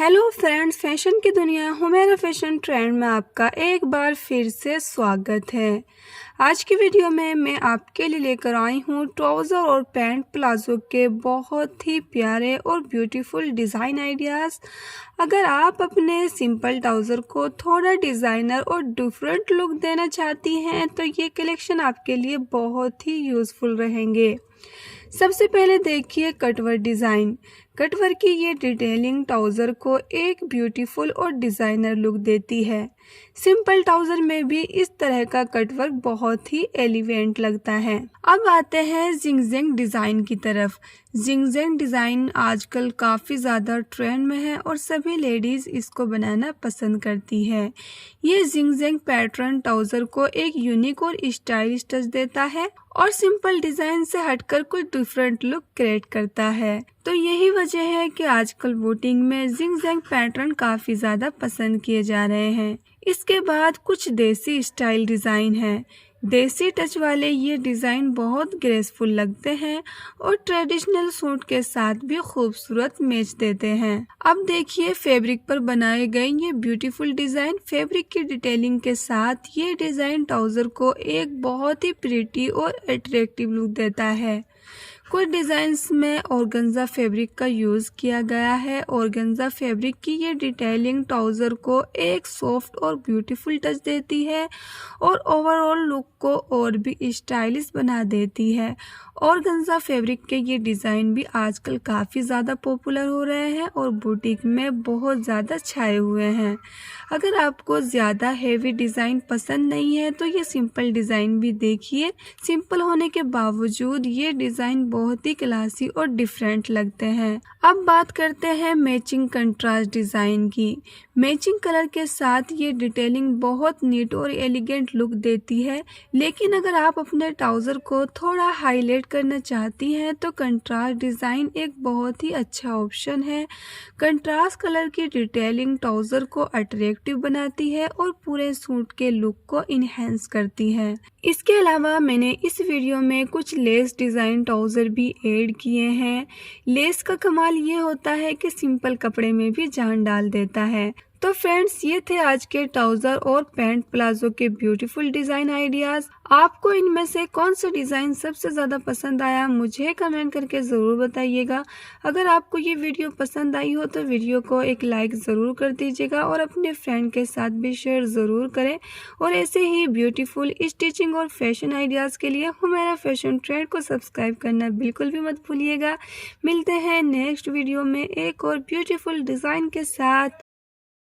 Hello friends, fashion की दुनिया Humaira fashion trend में आपका एक बार फिर से स्वागत है। आज की वीडियो में मैं आपके लिए लेकर आई हूँ ट्राउज़र और पैंट प्लाजो के बहुत ही प्यारे और ब्यूटीफुल डिज़ाइन आइडियाज़। अगर आप अपने सिंपल ट्राउज़र को थोड़ा डिज़ाइनर और डिफरेंट लुक देना चाहती हैं तो ये कलेक्शन आपके लिए बहुत ही यूज़फुल रहेंगे। सबसे पहले देखिए कटवर्क डिज़ाइन। कटवर्क की ये डिटेलिंग ट्राउज़र को एक ब्यूटीफुल और डिज़ाइनर लुक देती है। सिंपल ट्राउज़र में भी इस तरह का कटवर्क बहुत ही एलिगेंट लगता है। अब आते हैं जिगजैग डिज़ाइन की तरफ। जिगजैग डिज़ाइन आजकल काफ़ी ज़्यादा ट्रेंड में है और सभी लेडीज़ इसको बनाना पसंद करती है। ये जिगजैग पैटर्न ट्राउज़र को एक यूनिक और स्टाइलिश टच देता है और सिंपल डिज़ाइन से हटकर कुछ डिफरेंट लुक क्रिएट करता है। तो यही वजह है कि आजकल वोटिंग में जिगजैग पैटर्न काफ़ी ज़्यादा पसंद किए जा रहे हैं। इसके बाद कुछ देसी स्टाइल डिज़ाइन है। देसी टच वाले ये डिज़ाइन बहुत ग्रेसफुल लगते हैं और ट्रेडिशनल सूट के साथ भी खूबसूरत मैच देते हैं। अब देखिए फैब्रिक पर बनाए गए ये ब्यूटीफुल डिज़ाइन। फैब्रिक की डिटेलिंग के साथ ये डिज़ाइन ट्राउज़र को एक बहुत ही प्रिटी और अट्रैक्टिव लुक देता है। कुछ डिज़ाइंस में ऑर्गेन्जा फैब्रिक का यूज़ किया गया है। ऑर्गेन्जा फैब्रिक की ये डिटेलिंग ट्राउज़र को एक सॉफ्ट और ब्यूटीफुल टच देती है और ओवरऑल लुक को और भी स्टाइलिश बना देती है। ऑर्गेन्जा फैब्रिक के ये डिज़ाइन भी आजकल काफ़ी ज़्यादा पॉपुलर हो रहे हैं और बुटीक में बहुत ज़्यादा छाए हुए हैं। अगर आपको ज़्यादा हेवी डिज़ाइन पसंद नहीं है तो ये सिंपल डिज़ाइन भी देखिए। सिंपल होने के बावजूद ये डिज़ाइन बहुत ही क्लासी और डिफरेंट लगते हैं। अब बात करते हैं मैचिंग कंट्रास्ट डिज़ाइन की। मैचिंग कलर के साथ ये डिटेलिंग बहुत नीट और एलिगेंट लुक देती है, लेकिन अगर आप अपने ट्राउज़र को थोड़ा हाईलाइट करना चाहती हैं तो कंट्रास्ट डिज़ाइन एक बहुत ही अच्छा ऑप्शन है। कंट्रास्ट कलर की डिटेलिंग ट्राउज़र को अट्रैक्टिव बनाती है और पूरे सूट के लुक को इन्हेंस करती है। इसके अलावा मैंने इस वीडियो में कुछ लेस डिज़ाइन ट्राउज़र भी ऐड किए हैं। लेस का कमाल ये होता है कि सिंपल कपड़े में भी जान डाल देता है। तो फ्रेंड्स, ये थे आज के ट्राउज़र और पैंट प्लाजो के ब्यूटीफुल डिज़ाइन आइडियाज़। आपको इनमें से कौन सा डिज़ाइन सबसे ज़्यादा पसंद आया मुझे कमेंट करके ज़रूर बताइएगा। अगर आपको ये वीडियो पसंद आई हो तो वीडियो को एक लाइक ज़रूर कर दीजिएगा और अपने फ्रेंड के साथ भी शेयर ज़रूर करें। और ऐसे ही ब्यूटीफुल स्टिचिंग और फैशन आइडियाज़ के लिए हुमैरा फैशन ट्रेंड को सब्सक्राइब करना बिल्कुल भी मत भूलिएगा। मिलते हैं नेक्स्ट वीडियो में एक और ब्यूटीफुल डिज़ाइन के साथ।